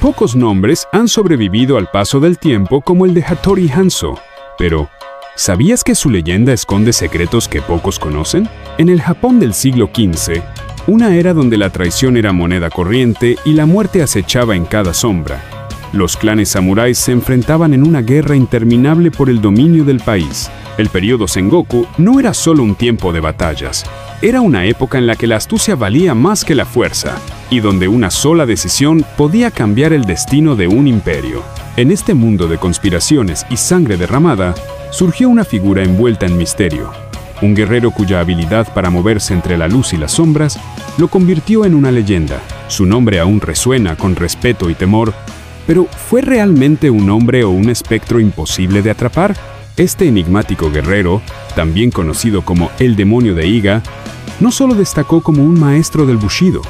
Pocos nombres han sobrevivido al paso del tiempo como el de Hattori Hanzo, pero ¿sabías que su leyenda esconde secretos que pocos conocen? En el Japón del siglo XV, una era donde la traición era moneda corriente y la muerte acechaba en cada sombra, los clanes samuráis se enfrentaban en una guerra interminable por el dominio del país. El período Sengoku no era solo un tiempo de batallas, era una época en la que la astucia valía más que la fuerza, y donde una sola decisión podía cambiar el destino de un imperio. En este mundo de conspiraciones y sangre derramada, surgió una figura envuelta en misterio. Un guerrero cuya habilidad para moverse entre la luz y las sombras lo convirtió en una leyenda. Su nombre aún resuena con respeto y temor, pero ¿fue realmente un hombre o un espectro imposible de atrapar? Este enigmático guerrero, también conocido como el demonio de Iga, no solo destacó como un maestro del Bushido,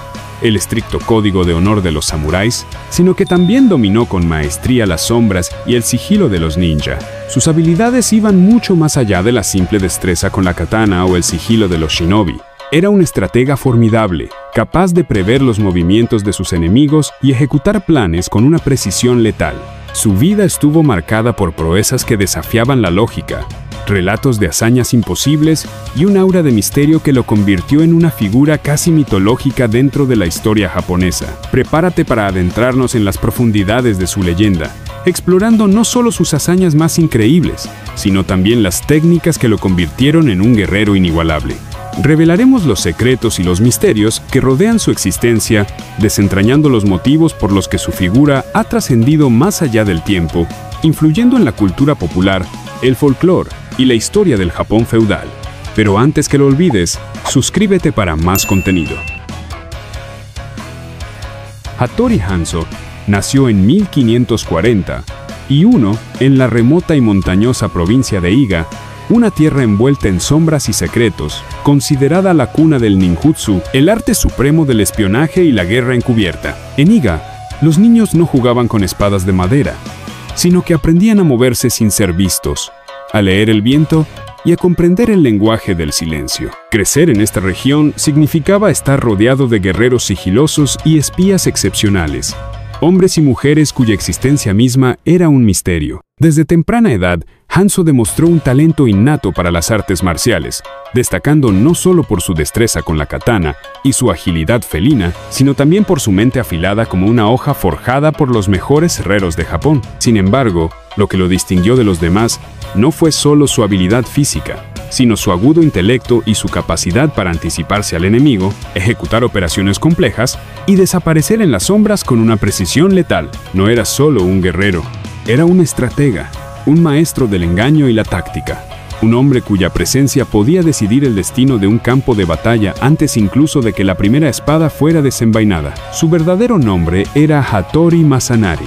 el estricto código de honor de los samuráis, sino que también dominó con maestría las sombras y el sigilo de los ninja. Sus habilidades iban mucho más allá de la simple destreza con la katana o el sigilo de los shinobi. Era un estratega formidable, capaz de prever los movimientos de sus enemigos y ejecutar planes con una precisión letal. Su vida estuvo marcada por proezas que desafiaban la lógica, relatos de hazañas imposibles y un aura de misterio que lo convirtió en una figura casi mitológica dentro de la historia japonesa. Prepárate para adentrarnos en las profundidades de su leyenda, explorando no solo sus hazañas más increíbles, sino también las técnicas que lo convirtieron en un guerrero inigualable. Revelaremos los secretos y los misterios que rodean su existencia, desentrañando los motivos por los que su figura ha trascendido más allá del tiempo, influyendo en la cultura popular, el folclore y la historia del Japón feudal. Pero antes que lo olvides, suscríbete para más contenido. Hattori Hanzo nació en 1541 en la remota y montañosa provincia de Iga, una tierra envuelta en sombras y secretos, considerada la cuna del ninjutsu, el arte supremo del espionaje y la guerra encubierta. En Iga, los niños no jugaban con espadas de madera, sino que aprendían a moverse sin ser vistos, a leer el viento y a comprender el lenguaje del silencio. Crecer en esta región significaba estar rodeado de guerreros sigilosos y espías excepcionales, hombres y mujeres cuya existencia misma era un misterio. Desde temprana edad, Hanzo demostró un talento innato para las artes marciales, destacando no solo por su destreza con la katana y su agilidad felina, sino también por su mente afilada como una hoja forjada por los mejores herreros de Japón. Sin embargo, lo que lo distinguió de los demás no fue solo su habilidad física, sino su agudo intelecto y su capacidad para anticiparse al enemigo, ejecutar operaciones complejas y desaparecer en las sombras con una precisión letal. No era solo un guerrero, era un estratega, un maestro del engaño y la táctica, un hombre cuya presencia podía decidir el destino de un campo de batalla antes incluso de que la primera espada fuera desenvainada. Su verdadero nombre era Hattori Masanari,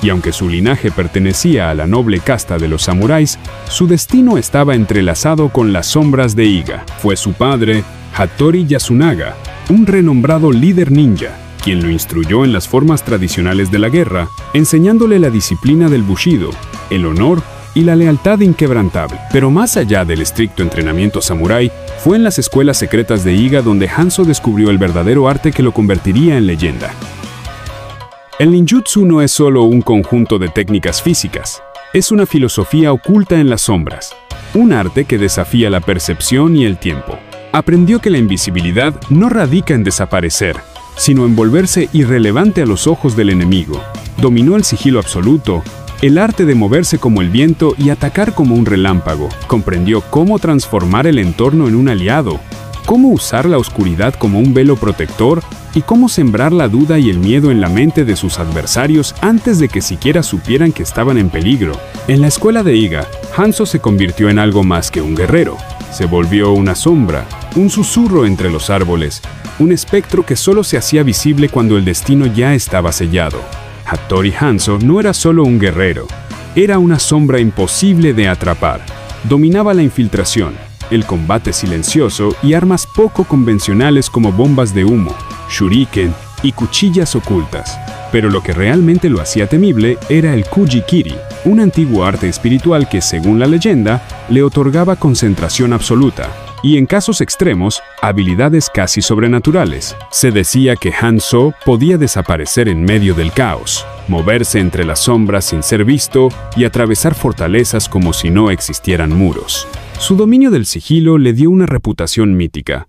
y aunque su linaje pertenecía a la noble casta de los samuráis, su destino estaba entrelazado con las sombras de Iga. Fue su padre, Hattori Yasunaga, un renombrado líder ninja, quien lo instruyó en las formas tradicionales de la guerra, enseñándole la disciplina del Bushido, el honor y la lealtad inquebrantable. Pero más allá del estricto entrenamiento samurái, fue en las escuelas secretas de Iga donde Hanzo descubrió el verdadero arte que lo convertiría en leyenda. El ninjutsu no es solo un conjunto de técnicas físicas, es una filosofía oculta en las sombras, un arte que desafía la percepción y el tiempo. Aprendió que la invisibilidad no radica en desaparecer, sino en volverse irrelevante a los ojos del enemigo. Dominó el sigilo absoluto, el arte de moverse como el viento y atacar como un relámpago. Comprendió cómo transformar el entorno en un aliado, cómo usar la oscuridad como un velo protector y cómo sembrar la duda y el miedo en la mente de sus adversarios antes de que siquiera supieran que estaban en peligro. En la escuela de Iga, Hanzo se convirtió en algo más que un guerrero. Se volvió una sombra, un susurro entre los árboles, un espectro que solo se hacía visible cuando el destino ya estaba sellado. Hattori Hanzo no era solo un guerrero, era una sombra imposible de atrapar. Dominaba la infiltración, el combate silencioso y armas poco convencionales como bombas de humo, shuriken y cuchillas ocultas. Pero lo que realmente lo hacía temible era el Kuji-kiri, un antiguo arte espiritual que, según la leyenda, le otorgaba concentración absoluta y en casos extremos, habilidades casi sobrenaturales. Se decía que Hanzo podía desaparecer en medio del caos, moverse entre las sombras sin ser visto y atravesar fortalezas como si no existieran muros. Su dominio del sigilo le dio una reputación mítica.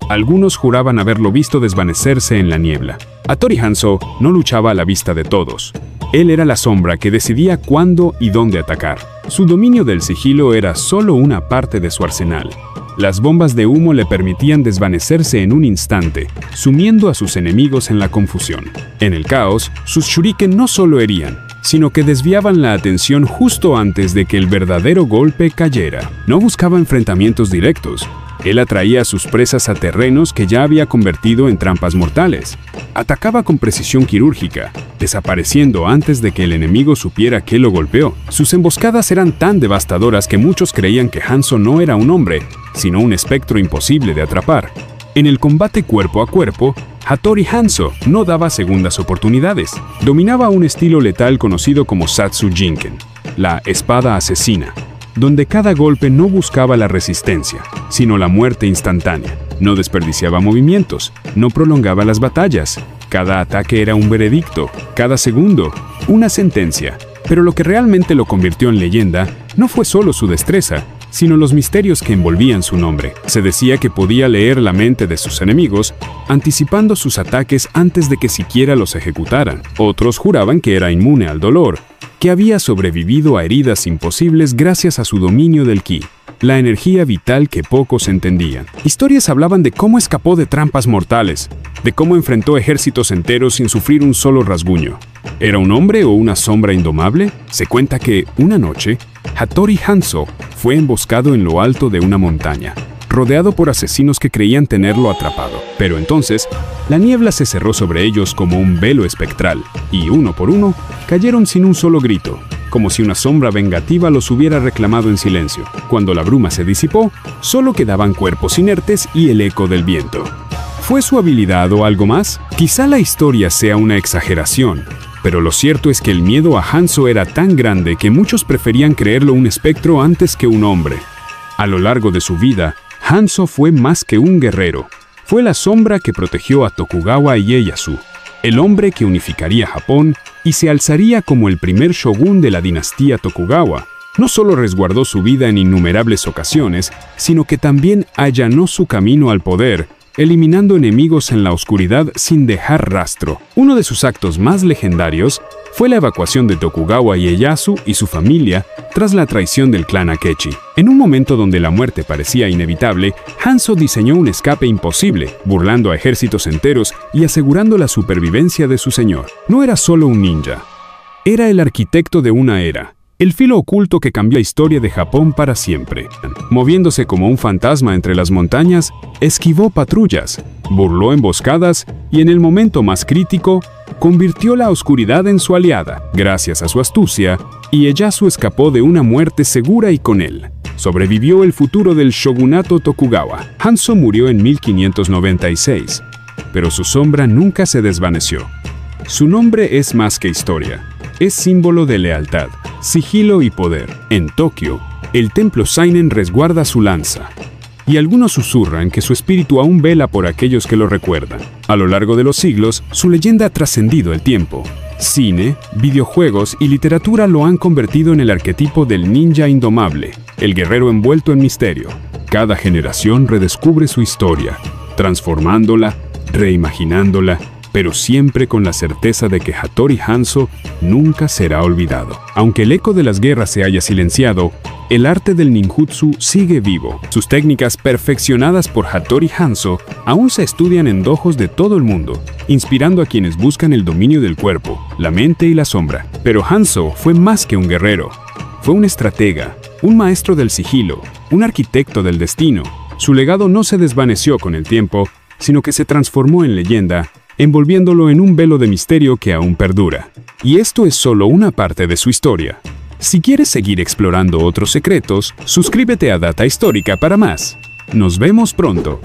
Algunos juraban haberlo visto desvanecerse en la niebla. Hattori Hanzo no luchaba a la vista de todos. Él era la sombra que decidía cuándo y dónde atacar. Su dominio del sigilo era solo una parte de su arsenal. Las bombas de humo le permitían desvanecerse en un instante, sumiendo a sus enemigos en la confusión. En el caos, sus shuriken no solo herían, sino que desviaban la atención justo antes de que el verdadero golpe cayera. No buscaba enfrentamientos directos. Él atraía a sus presas a terrenos que ya había convertido en trampas mortales. Atacaba con precisión quirúrgica, desapareciendo antes de que el enemigo supiera que lo golpeó. Sus emboscadas eran tan devastadoras que muchos creían que Hanzo no era un hombre, sino un espectro imposible de atrapar. En el combate cuerpo a cuerpo, Hattori Hanzo no daba segundas oportunidades. Dominaba un estilo letal conocido como Satsu Jinken, la espada asesina, donde cada golpe no buscaba la resistencia, sino la muerte instantánea. No desperdiciaba movimientos, no prolongaba las batallas. Cada ataque era un veredicto, cada segundo, una sentencia. Pero lo que realmente lo convirtió en leyenda no fue solo su destreza, sino los misterios que envolvían su nombre. Se decía que podía leer la mente de sus enemigos, anticipando sus ataques antes de que siquiera los ejecutaran. Otros juraban que era inmune al dolor, que había sobrevivido a heridas imposibles gracias a su dominio del ki, la energía vital que pocos entendían. Historias hablaban de cómo escapó de trampas mortales, de cómo enfrentó ejércitos enteros sin sufrir un solo rasguño. ¿Era un hombre o una sombra indomable? Se cuenta que, una noche, Hattori Hanzo fue emboscado en lo alto de una montaña, rodeado por asesinos que creían tenerlo atrapado. Pero entonces, la niebla se cerró sobre ellos como un velo espectral, y uno por uno, cayeron sin un solo grito, como si una sombra vengativa los hubiera reclamado en silencio. Cuando la bruma se disipó, solo quedaban cuerpos inertes y el eco del viento. ¿Fue su habilidad o algo más? Quizá la historia sea una exageración, pero lo cierto es que el miedo a Hanzo era tan grande que muchos preferían creerlo un espectro antes que un hombre. A lo largo de su vida, Hanzo fue más que un guerrero. Fue la sombra que protegió a Tokugawa Ieyasu, el hombre que unificaría Japón y se alzaría como el primer shogun de la dinastía Tokugawa. No solo resguardó su vida en innumerables ocasiones, sino que también allanó su camino al poder, eliminando enemigos en la oscuridad sin dejar rastro. Uno de sus actos más legendarios fue la evacuación de Tokugawa Ieyasu y su familia tras la traición del clan Akechi. En un momento donde la muerte parecía inevitable, Hanzo diseñó un escape imposible, burlando a ejércitos enteros y asegurando la supervivencia de su señor. No era solo un ninja, era el arquitecto de una era, el filo oculto que cambió la historia de Japón para siempre. Moviéndose como un fantasma entre las montañas, esquivó patrullas, burló emboscadas y en el momento más crítico, convirtió la oscuridad en su aliada. Gracias a su astucia, Ieyasu escapó de una muerte segura y con él sobrevivió el futuro del shogunato Tokugawa. Hanzo murió en 1596, pero su sombra nunca se desvaneció. Su nombre es más que historia. Es símbolo de lealtad, sigilo y poder. En Tokio, el templo Seinen resguarda su lanza, y algunos susurran que su espíritu aún vela por aquellos que lo recuerdan. A lo largo de los siglos, su leyenda ha trascendido el tiempo. Cine, videojuegos y literatura lo han convertido en el arquetipo del ninja indomable, el guerrero envuelto en misterio. Cada generación redescubre su historia, transformándola, reimaginándola, pero siempre con la certeza de que Hattori Hanzo nunca será olvidado. Aunque el eco de las guerras se haya silenciado, el arte del ninjutsu sigue vivo. Sus técnicas perfeccionadas por Hattori Hanzo aún se estudian en dojos de todo el mundo, inspirando a quienes buscan el dominio del cuerpo, la mente y la sombra. Pero Hanzo fue más que un guerrero. Fue un estratega, un maestro del sigilo, un arquitecto del destino. Su legado no se desvaneció con el tiempo, sino que se transformó en leyenda, envolviéndolo en un velo de misterio que aún perdura. Y esto es solo una parte de su historia. Si quieres seguir explorando otros secretos, suscríbete a Data Histórica para más. Nos vemos pronto.